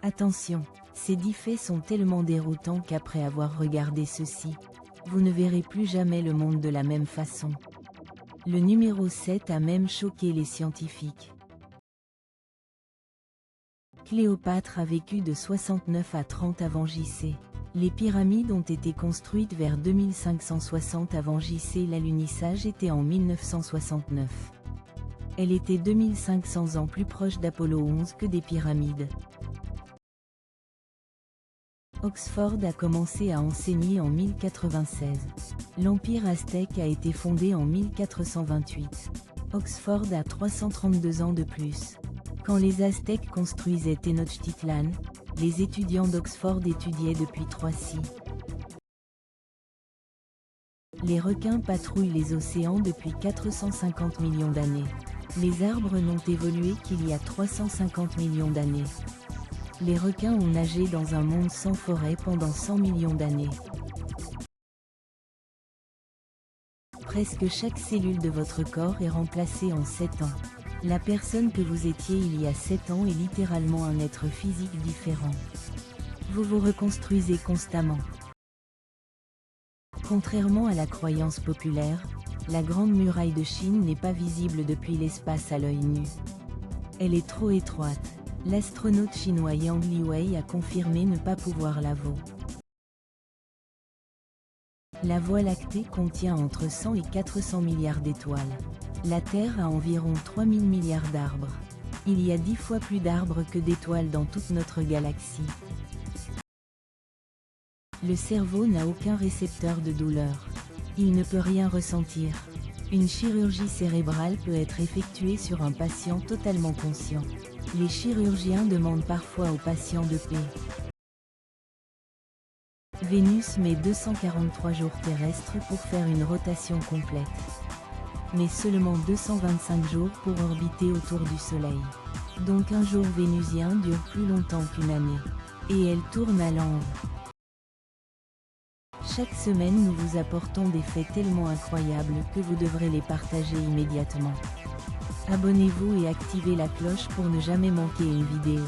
Attention, ces 10 faits sont tellement déroutants qu'après avoir regardé ceci, vous ne verrez plus jamais le monde de la même façon. Le numéro 7 a même choqué les scientifiques. Cléopâtre a vécu de 69 à 30 avant JC. Les pyramides ont été construites vers 2560 avant JC. L'alunissage était en 1969. Elle était 2500 ans plus proche d'Apollo 11 que des pyramides. Oxford a commencé à enseigner en 1096. L'Empire aztèque a été fondé en 1428. Oxford a 332 ans de plus. Quand les Aztèques construisaient Tenochtitlan, les étudiants d'Oxford étudiaient depuis 3 siècles. Les requins patrouillent les océans depuis 450 millions d'années. Les arbres n'ont évolué qu'il y a 350 millions d'années. Les requins ont nagé dans un monde sans forêt pendant 100 millions d'années. Presque chaque cellule de votre corps est remplacée en 7 ans. La personne que vous étiez il y a 7 ans est littéralement un être physique différent. Vous vous reconstruisez constamment. Contrairement à la croyance populaire, la Grande Muraille de Chine n'est pas visible depuis l'espace à l'œil nu. Elle est trop étroite. L'astronaute chinois Yang Liwei a confirmé ne pas pouvoir la voir. La Voie lactée contient entre 100 et 400 milliards d'étoiles. La Terre a environ 3000 milliards d'arbres. Il y a 10 fois plus d'arbres que d'étoiles dans toute notre galaxie. Le cerveau n'a aucun récepteur de douleur. Il ne peut rien ressentir. Une chirurgie cérébrale peut être effectuée sur un patient totalement conscient. Les chirurgiens demandent parfois aux patients de paix. Vénus met 243 jours terrestres pour faire une rotation complète. Mais seulement 225 jours pour orbiter autour du Soleil. Donc un jour vénusien dure plus longtemps qu'une année. Et elle tourne à l'envers. Chaque semaine nous vous apportons des faits tellement incroyables que vous devrez les partager immédiatement. Abonnez-vous et activez la cloche pour ne jamais manquer une vidéo.